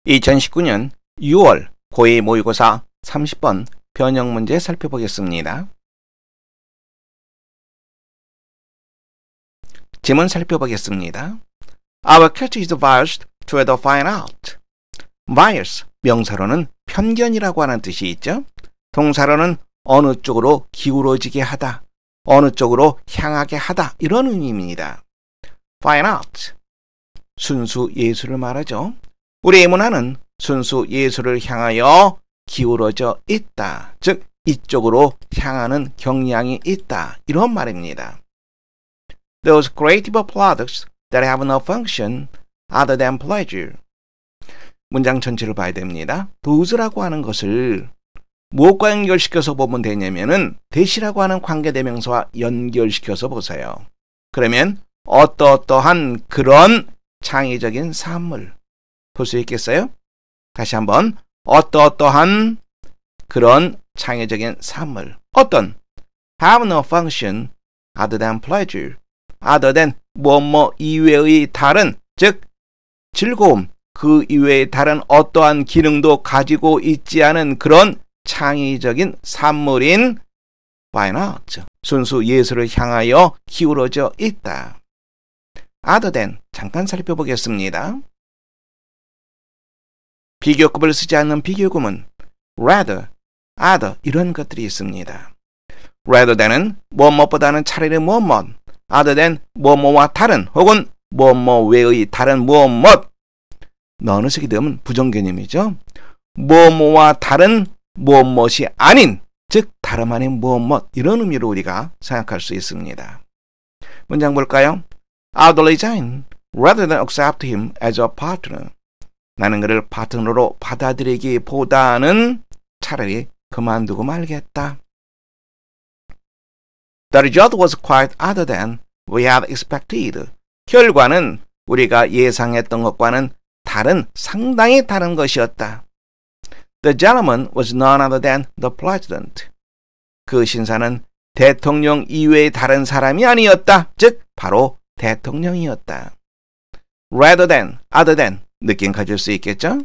2019년 6월 고2 모의고사 30번 변형 문제 살펴보겠습니다. 지문 살펴보겠습니다. Our cat is biased toward the fine art. bias, 명사로는 편견이라고 하는 뜻이 있죠. 동사로는 어느 쪽으로 기울어지게 하다, 어느 쪽으로 향하게 하다, 이런 의미입니다. fine art, 순수 예술을 말하죠. 우리의 문화는 순수 예술을 향하여 기울어져 있다. 즉 이쪽으로 향하는 경향이 있다. 이런 말입니다. Those creative products that have no function other than pleasure. 문장 전체를 봐야 됩니다. those라고 하는 것을 무엇과 연결시켜서 보면 되냐면은 that이라고 하는 관계대명사와 연결시켜서 보세요. 그러면 어떠한 그런 창의적인 산물 볼 수 있겠어요? 다시 한번 어떠한 그런 창의적인 산물 어떤 have no function other than pleasure other than 뭐뭐 이외의 다른 즉 즐거움 그 이외의 다른 어떠한 기능도 가지고 있지 않은 그런 창의적인 산물인 fine art 순수 예술을 향하여 기울어져 있다. other than 잠깐 살펴보겠습니다. 비교급을 쓰지 않는 비교구문 rather, other 이런 것들이 있습니다. rather than은 뭐뭐보다는 차라리 뭐뭐 other than 뭐뭐와 다른 혹은 뭐뭐 외의 다른 뭐뭐 너는 쓰게 되면 부정개념이죠. 뭐뭐와 다른 뭐뭇이 아닌 즉 다름 아닌 뭐뭐 이런 의미로 우리가 생각할 수 있습니다. 문장 볼까요? I'll resign rather than accept him as a partner. 나는 그를 파트너로 받아들이기보다는 차라리 그만두고 말겠다. The result was quite other than we had expected. 결과는 우리가 예상했던 것과는 다른, 상당히 다른 것이었다. The gentleman was none other than the president. 그 신사는 대통령 이외의 다른 사람이 아니었다. 즉, 바로 대통령이었다. Rather than, other than 느낌 가질 수 있겠죠?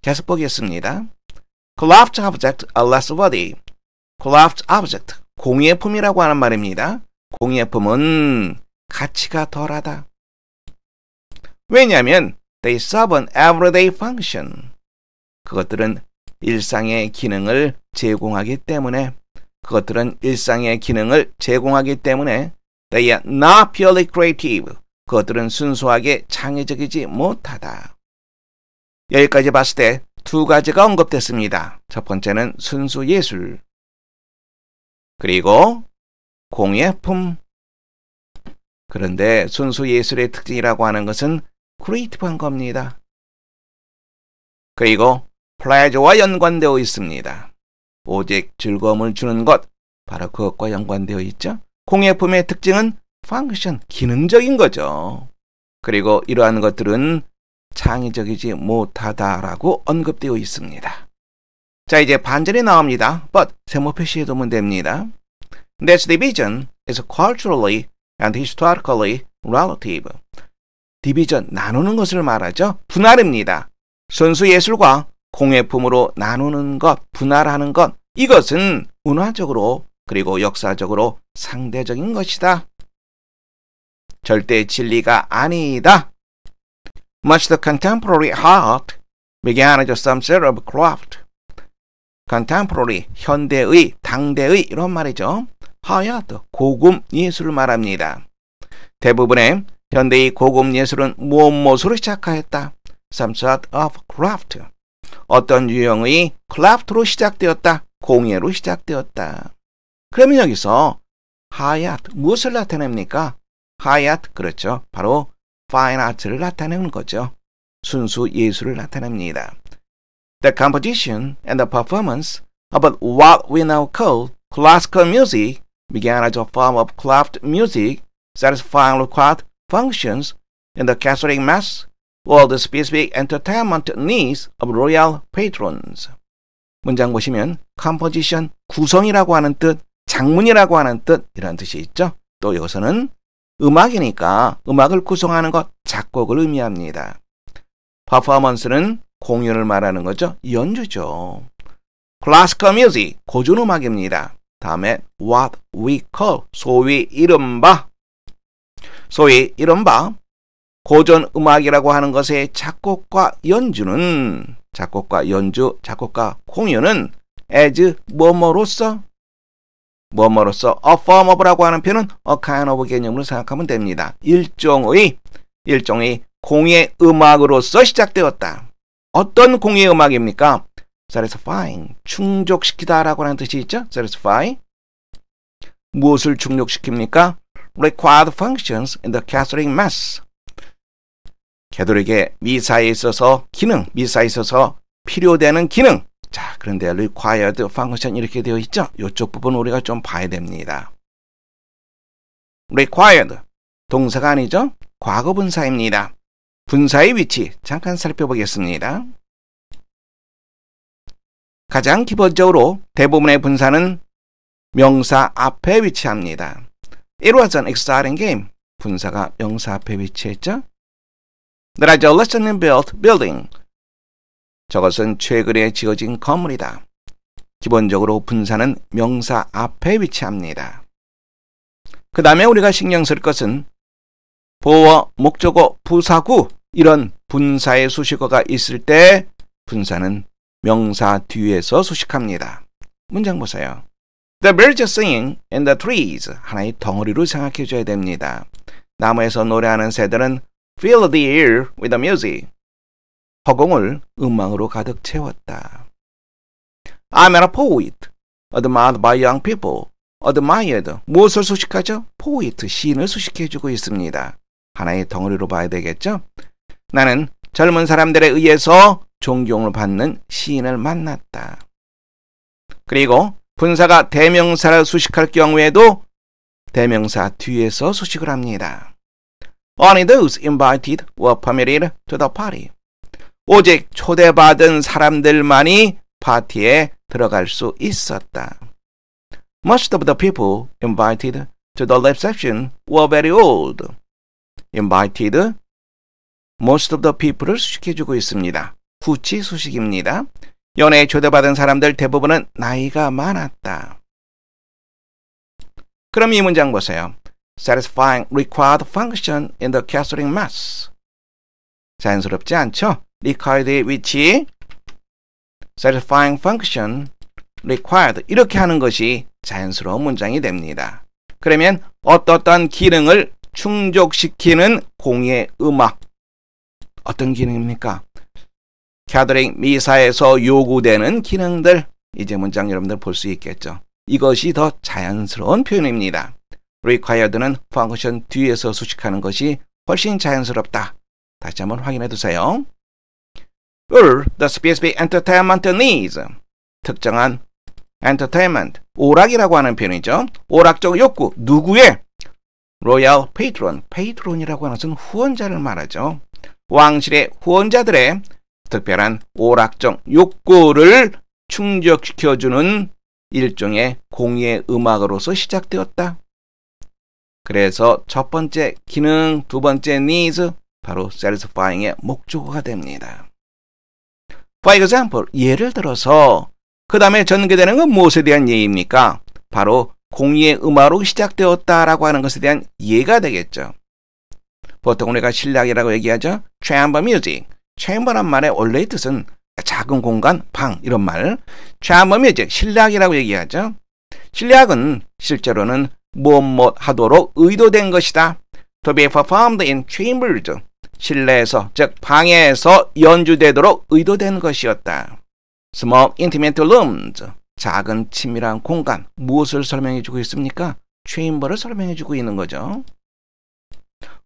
계속 보겠습니다. Craft object are less worthy. Craft object, 공예품이라고 하는 말입니다. 공예품은 가치가 덜하다. 왜냐하면 they serve an everyday function. 그것들은 일상의 기능을 제공하기 때문에 they are not purely creative. 그것들은 순수하게 창의적이지 못하다. 여기까지 봤을 때 두 가지가 언급됐습니다. 첫 번째는 순수 예술, 그리고 공예품. 그런데 순수 예술의 특징이라고 하는 것은 크리에이티브한 겁니다. 그리고 플레저와 연관되어 있습니다. 오직 즐거움을 주는 것, 바로 그것과 연관되어 있죠. 공예품의 특징은 펑션, 기능적인 거죠. 그리고 이러한 것들은 창의적이지 못하다라고 언급되어 있습니다. 자, 이제 반전이 나옵니다. But 세모 표시해 두면 됩니다. This division is culturally and historically relative. 디비전, 나누는 것을 말하죠. 분할입니다. 순수 예술과 공예품으로 나누는 것, 분할하는 것, 이것은 문화적으로 그리고 역사적으로 상대적인 것이다. 절대 진리가 아니다. Much the contemporary art began as some sort of craft. contemporary, 현대의, 당대의 이런 말이죠. art, 고급 예술을 말합니다. 대부분의 현대의 고급 예술은 무엇으로 시작하였다. Some sort of craft. 어떤 유형의 craft로 시작되었다. 공예로 시작되었다. 그러면 여기서 art, 무엇을 나타냅니까? art, 그렇죠. 바로 fine art를 나타내는 거죠. 순수 예술을 나타냅니다. The composition and the performance of what we now call classical music began as a form of craft music satisfying required functions in the Catholic Mass or the specific entertainment needs of royal patrons. 문장 보시면 composition, 구성이라고 하는 뜻, 장문이라고 하는 뜻 이런 뜻이 있죠. 또 여기서는 음악이니까 음악을 구성하는 것, 작곡을 의미합니다. 퍼포먼스는 공연을 말하는 거죠. 연주죠. Classical music, 고전음악입니다. 다음에 what we call, 소위 이른바 고전음악이라고 하는 것의 작곡과 연주, 작곡과 공연은 as 뭐뭐로서 a form of라고 하는 표현은 a kind of 개념으로 생각하면 됩니다. 일종의 공예 음악으로서 시작되었다. 어떤 공예 음악입니까? satisfying, 충족시키다라고 하는 뜻이 있죠. satisfy. 무엇을 충족시킵니까? required functions in the Catholic Mass. 가톨릭의 미사에 있어서 필요되는 기능. 자, 그런데 required function 이렇게 되어 있죠. 이쪽 부분 우리가 좀 봐야 됩니다. required, 동사가 아니죠. 과거 분사입니다. 분사의 위치 잠깐 살펴보겠습니다. 가장 기본적으로 대부분의 분사는 명사 앞에 위치합니다. It was an exciting game. 분사가 명사 앞에 위치했죠. There is a recently built building. 저것은 최근에 지어진 건물이다. 기본적으로 분사는 명사 앞에 위치합니다. 그 다음에 우리가 신경 쓸 것은 보어, 목적어, 부사구 이런 분사의 수식어가 있을 때 분사는 명사 뒤에서 수식합니다. 문장 보세요. The birds are singing in the trees. 하나의 덩어리로 생각해 줘야 됩니다. 나무에서 노래하는 새들은 fill the air with the music. 허공을 음악으로 가득 채웠다. I'm a poet, admired by young people. admired, 무엇을 수식하죠? poet, 시인을 수식해 주고 있습니다. 하나의 덩어리로 봐야 되겠죠? 나는 젊은 사람들에 의해서 존경을 받는 시인을 만났다. 그리고 분사가 대명사를 수식할 경우에도 대명사 뒤에서 수식을 합니다. Only those invited were permitted to the party. 오직 초대받은 사람들만이 파티에 들어갈 수 있었다. Most of the people invited to the reception were very old. invited, most of the people을 수식해주고 있습니다. 후치 수식입니다. 연애에 초대받은 사람들 대부분은 나이가 많았다. 그럼 이 문장 보세요. Satisfying required function in the Catholic Mass. 자연스럽지 않죠? required의 위치, satisfying function, required 이렇게 하는 것이 자연스러운 문장이 됩니다. 그러면 어떤 기능을 충족시키는 공예 음악, 어떤 기능입니까? 가톨릭 미사에서 요구되는 기능들, 이제 문장 여러분들 볼 수 있겠죠. 이것이 더 자연스러운 표현입니다. required는 function 뒤에서 수식하는 것이 훨씬 자연스럽다. 다시 한번 확인해 두세요. All the specific entertainment needs. 특정한 entertainment, 오락이라고 하는 표현이죠. 오락적 욕구, 누구의? royal patron, patron이라고 하는 것은 후원자를 말하죠. 왕실의 후원자들의 특별한 오락적 욕구를 충족시켜주는 일종의 공예 음악으로서 시작되었다. 그래서 첫 번째 기능, 두 번째 needs, 바로 satisfying의 목적어가 됩니다. For example, 예를 들어서 그 다음에 전개되는 건 무엇에 대한 예입니까? 바로 공예 음악으로 시작되었다라고 하는 것에 대한 예가 되겠죠. 보통 우리가 실락이라고 얘기하죠. chamber music. chamber란 말의 원래의 뜻은 작은 공간, 방 이런 말. chamber music, 실락이라고 얘기하죠. 실락은 실제로는 무엇 하도록 의도된 것이다. To be performed in chambers. 실내에서, 즉 방에서 연주되도록 의도된 것이었다. Small intimate rooms. 작은 친밀한 공간. 무엇을 설명해주고 있습니까? chamber를 설명해주고 있는 거죠.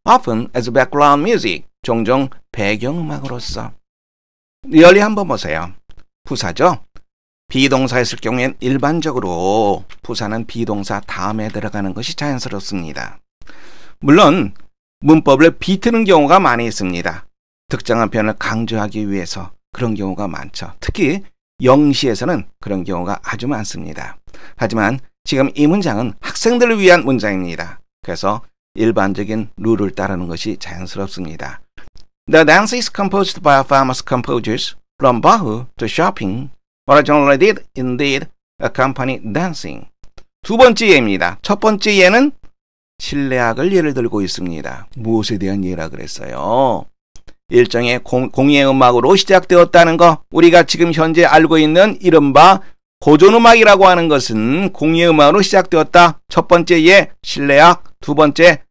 Often as background music. 종종 배경음악으로서. 리얼리 한번 보세요. 부사죠. 비동사였을 경우엔 일반적으로 부사는 비동사 다음에 들어가는 것이 자연스럽습니다. 물론 문법을 비트는 경우가 많이 있습니다. 특정한 표현을 강조하기 위해서 그런 경우가 많죠. 특히 영시에서는 그런 경우가 아주 많습니다. 하지만 지금 이 문장은 학생들을 위한 문장입니다. 그래서 일반적인 룰을 따르는 것이 자연스럽습니다. The dance is composed by famous composers from Bach to Chopin. Originally did indeed accompany dancing. 두 번째 예입니다. 첫 번째 예는 실내악을 예를 들고 있습니다. 무엇에 대한 예라 그랬어요? 일종의 공예 음악으로 시작되었다는 거, 우리가 지금 현재 알고 있는 이른바 고전음악이라고 하는 것은 공예 음악으로 시작되었다. 첫 번째 예 실내악, 두 번째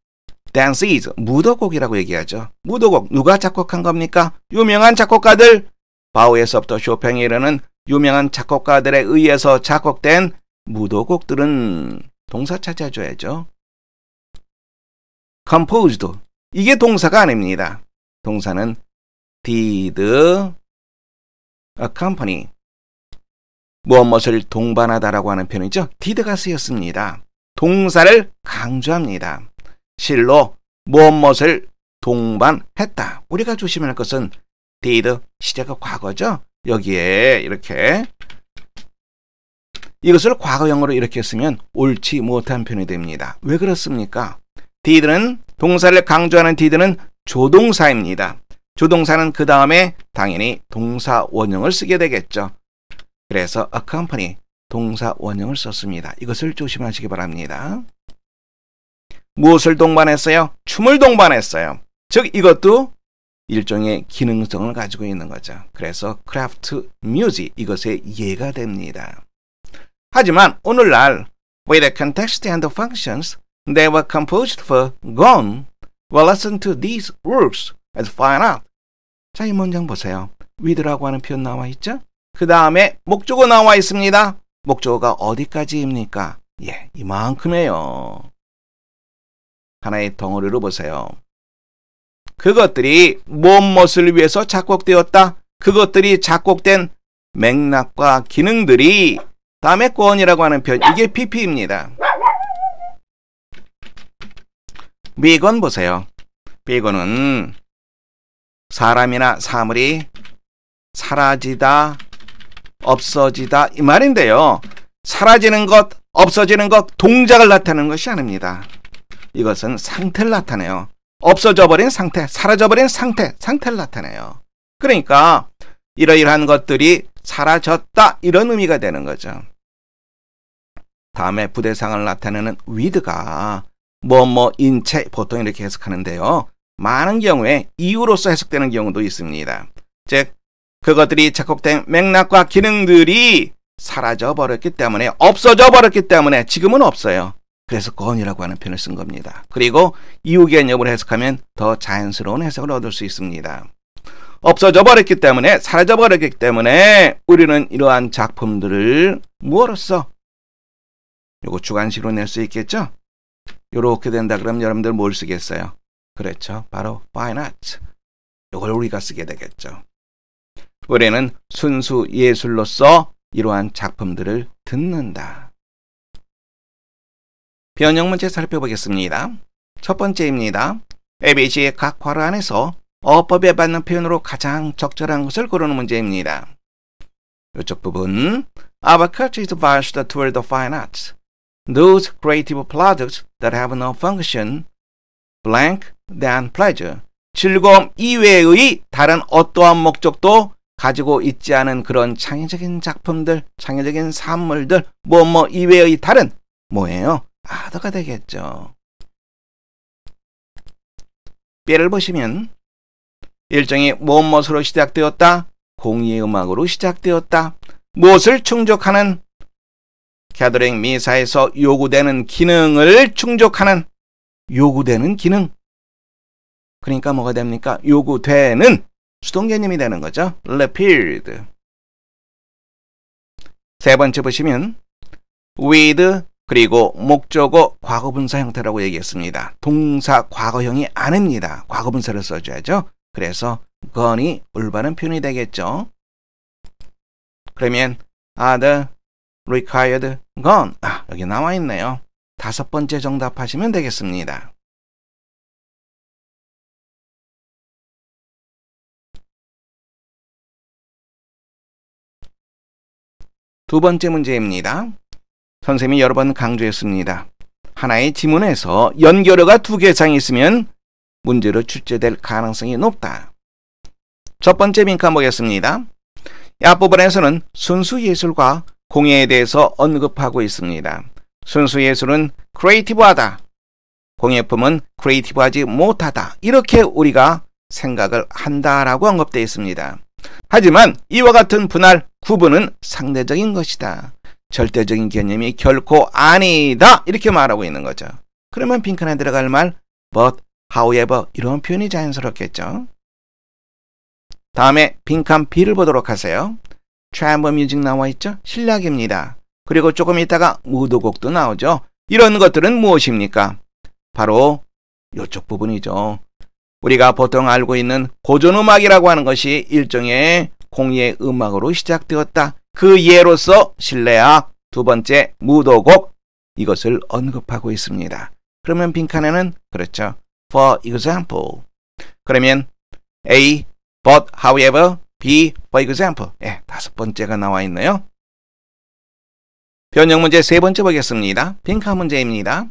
dances 무도곡이라고 얘기하죠. 무도곡 누가 작곡한 겁니까? 유명한 작곡가들, 바우에서부터 쇼팽에 이르는 유명한 작곡가들에 의해서 작곡된 무도곡들은 동사 찾아줘야죠. composed 이게 동사가 아닙니다. 동사는 did accompany 무엇을 동반하다라고 하는 표현이죠. did가 쓰였습니다. 동사를 강조합니다. 실로 무엇을 동반했다. 우리가 조심해야 할 것은 did 시제가 과거죠. 여기에 이렇게 이것을 과거형으로 이렇게 쓰면 옳지 못한 표현이 됩니다. 왜 그렇습니까? did는 동사를 강조하는 did는 조동사입니다. 조동사는 그 다음에 당연히 동사 원형을 쓰게 되겠죠. 그래서 accompany 동사 원형을 썼습니다. 이것을 조심하시기 바랍니다. 무엇을 동반했어요? 춤을 동반했어요. 즉 이것도 일종의 기능성을 가지고 있는 거죠. 그래서 craft music 이것의 예가 됩니다. 하지만 오늘날 with the context and the functions they were composed for gone well listen to these works as fine art. 자, 이 문장 보세요. with라고 하는 표현 나와 있죠? 그 다음에 목적어 나와 있습니다. 목적어가 어디까지입니까? 예, 이만큼이에요. 하나의 덩어리로 보세요. 그것들이 무엇을 위해서 작곡되었다. 그것들이 작곡된 맥락과 기능들이 다음에 권이라고 하는 표현, 이게 PP입니다. 비건 보세요. 비건은 사람이나 사물이 사라지다, 없어지다 이 말인데요. 사라지는 것, 없어지는 것, 동작을 나타내는 것이 아닙니다. 이것은 상태를 나타내요. 없어져 버린 상태, 사라져 버린 상태를 나타내요. 그러니까 이러이러한 것들이 사라졌다 이런 의미가 되는 거죠. 다음에 부대상을 나타내는 with가 인체 보통 이렇게 해석하는데요. 많은 경우에 이유로서 해석되는 경우도 있습니다. 즉 그것들이 작곡된 맥락과 기능들이 사라져 버렸기 때문에, 없어져 버렸기 때문에 지금은 없어요. 그래서 gone이라고 하는 표현을 쓴 겁니다. 그리고 이유 개념으로 해석하면 더 자연스러운 해석을 얻을 수 있습니다. 없어져 버렸기 때문에, 사라져 버렸기 때문에 우리는 이러한 작품들을 무엇으로써? 요거 주관식으로 낼 수 있겠죠? 요렇게 된다 그러면 여러분들 뭘 쓰겠어요? 그렇죠. 바로 fine art. 요걸 우리가 쓰게 되겠죠. 우리는 순수 예술로서 이러한 작품들을 듣는다. 변형 문제 살펴보겠습니다. 첫 번째입니다. ABC의 각 괄호 안에서 어법에 받는 표현으로 가장 적절한 것을 고르는 문제입니다. 이쪽 부분 Our culture is biased toward the fine arts. Those creative products that have no function, blank, than pleasure. 즐거움 이외의 다른 어떠한 목적도 가지고 있지 않은 그런 창의적인 작품들, 창의적인 산물들, 이외의 다른 뭐예요? other가 되겠죠. 예를 보시면 일종의 무엇으로 시작되었다? 공예 음악으로 시작되었다. 무엇을 충족하는 캐더링 미사에서 요구되는 기능을 충족하는 요구되는 기능. 그러니까 뭐가 됩니까? 요구되는 수동 개념이 되는 거죠. repeated. 세 번째 보시면 with 그리고 목적어 과거분사 형태라고 얘기했습니다. 동사 과거형이 아닙니다. 과거분사를 써줘야죠. 그래서 gone이 올바른 표현이 되겠죠. 그러면 are required gone. 여기 나와 있네요. 다섯 번째 정답하시면 되겠습니다. 두 번째 문제입니다. 선생님이 여러 번 강조했습니다. 하나의 지문에서 연결어가 두 개 이상이 있으면 문제로 출제될 가능성이 높다. 첫 번째 빈칸 보겠습니다. 이 앞부분에서는 순수 예술과 공예에 대해서 언급하고 있습니다. 순수 예술은 크리에이티브하다. 공예품은 크리에이티브하지 못하다. 이렇게 우리가 생각을 한다라고 언급되어 있습니다. 하지만 이와 같은 분할, 구분은 상대적인 것이다. 절대적인 개념이 결코 아니다. 이렇게 말하고 있는 거죠. 그러면 빈칸에 들어갈 말 but, however 이런 표현이 자연스럽겠죠. 다음에 빈칸 B를 보도록 하세요. chamber music 나와 있죠? 실력입니다. 그리고 조금 있다가 무도곡도 나오죠. 이런 것들은 무엇입니까? 바로 이쪽 부분이죠. 우리가 보통 알고 있는 고전음악이라고 하는 것이 일종의 공예 음악으로 시작되었다. 그 예로서 실내악, 두 번째 무도곡, 이것을 언급하고 있습니다. 그러면 빈칸에는 그렇죠. For example. 그러면 A, but, however, B, for example. 다섯 번째가 나와 있네요. 변형 문제 세 번째 보겠습니다. 빈칸 문제입니다.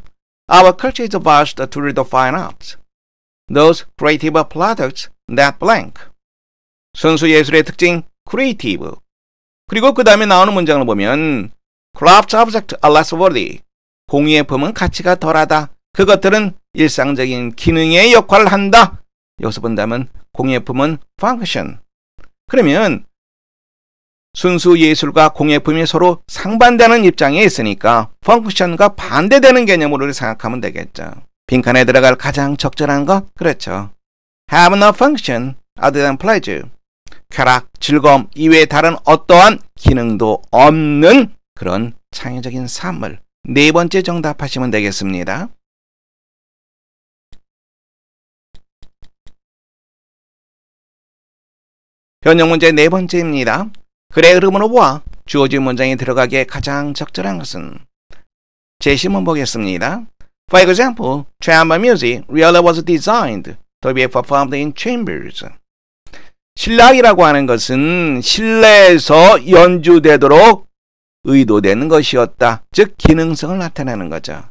Our culture is vast to the fine arts. Those creative products that blank. 순수 예술의 특징, creative. 그리고 그 다음에 나오는 문장을 보면 craft objects are less worthy. 공예품은 가치가 덜하다. 그것들은 일상적인 기능의 역할을 한다. 여기서 본다면 공예품은 function. 그러면 순수 예술과 공예품이 서로 상반되는 입장에 있으니까 function과 반대되는 개념으로 생각하면 되겠죠. 빈칸에 들어갈 가장 적절한 것? 그렇죠. have no function other than pleasure. 쾌락, 즐거움 이외에 다른 어떠한 기능도 없는 그런 창의적인 산물. 네 번째 정답하시면 되겠습니다. 변형 문제 네 번째입니다. 글의 흐름으로 보아 주어진 문장에 들어가기에 가장 적절한 것은? 제시문 보겠습니다. For example, chamber music really was designed to be performed in chambers. 실내악이라고 하는 것은 실내에서 연주되도록 의도되는 것이었다. 즉 기능성을 나타내는 거죠.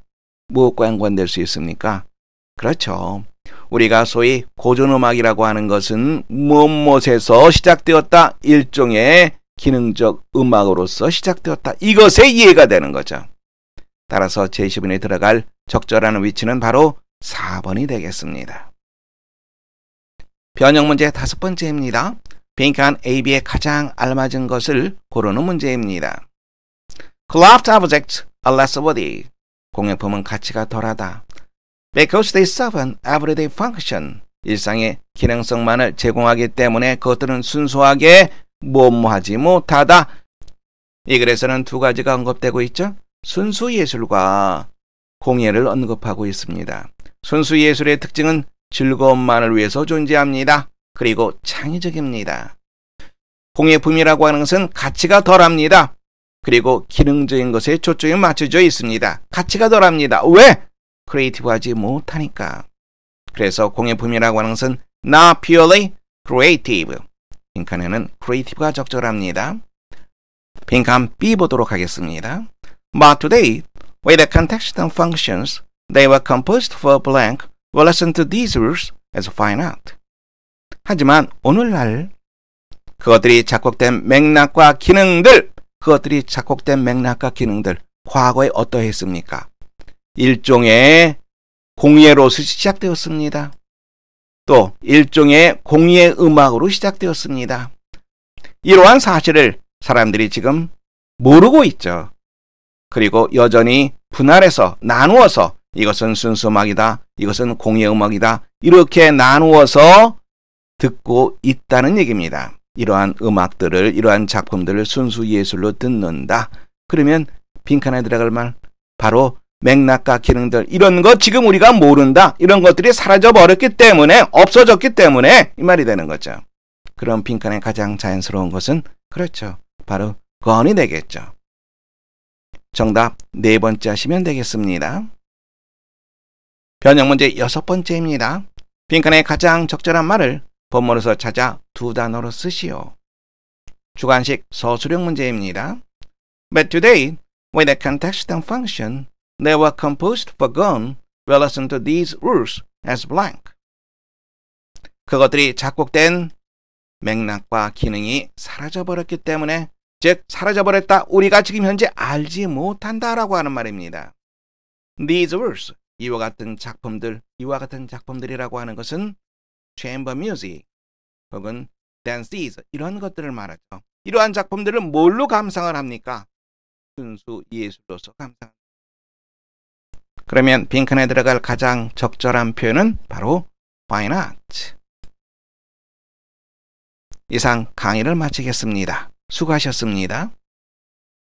무엇과 연관될 수 있습니까? 그렇죠. 우리가 소위 고전음악이라고 하는 것은 무엇에서 시작되었다. 일종의 기능적 음악으로서 시작되었다. 이것에 이해가 되는 거죠. 따라서 제시문에 들어갈 적절한 위치는 바로 4번이 되겠습니다. 변형 문제 다섯 번째입니다. 빈칸 A, B에 가장 알맞은 것을 고르는 문제입니다. Craft objects are less worthy. 공예품은 가치가 덜하다. Because they serve an everyday function. 일상의 기능성만을 제공하기 때문에 그것들은 순수하게 뭐뭐하지 못하다. 이 글에서는 두 가지가 언급되고 있죠. 순수 예술과 공예를 언급하고 있습니다. 순수 예술의 특징은 즐거움만을 위해서 존재합니다. 그리고 창의적입니다. 공예품이라고 하는 것은 가치가 덜합니다. 그리고 기능적인 것에 초점이 맞춰져 있습니다. 가치가 덜합니다. 왜? 크리에이티브하지 못하니까. 그래서 공예품이라고 하는 것은 not purely creative. 빈칸에는 creative가 적절합니다. 빈칸 B 보도록 하겠습니다. But today, with the context and functions, they were composed for blank. Well, listen to these rules as fine art. 하지만 오늘날 그것들이 작곡된 맥락과 기능들, 과거에 어떠했습니까? 일종의 공예로서 시작되었습니다. 또 일종의 공예 음악으로 시작되었습니다. 이러한 사실을 사람들이 지금 모르고 있죠. 그리고 여전히 분할해서 나누어서 이것은 순수 음악이다, 이것은 공예 음악이다, 이렇게 나누어서 듣고 있다는 얘기입니다. 이러한 음악들을, 이러한 작품들을 순수 예술로 듣는다. 그러면 빈칸에 들어갈 말 바로 맥락과 기능들, 이런 것 지금 우리가 모른다. 이런 것들이 사라져버렸기 때문에, 없어졌기 때문에 이 말이 되는 거죠. 그럼 빈칸에 가장 자연스러운 것은 그렇죠. 바로 건이 되겠죠. 정답 네 번째 하시면 되겠습니다. 변형 문제 여섯 번째입니다. 빈칸에 가장 적절한 말을 본문에서 찾아 두 단어로 쓰시오. 주관식 서술형 문제입니다. But today, with the context and function, they were composed for gone. Well, listen to these rules as blank. 그것들이 작곡된 맥락과 기능이 사라져버렸기 때문에, 즉 사라져버렸다, 우리가 지금 현재 알지 못한다라고 하는 말입니다. These works, 이와 같은 작품들이라고 하는 것은 chamber music 혹은 dances, 이런 것들을 말하죠. 이러한 작품들은 뭘로 감상을 합니까? 순수 예술로서 감상합니다. 그러면 빈칸에 들어갈 가장 적절한 표현은 바로 fine art. 이상 강의를 마치겠습니다. 수고하셨습니다.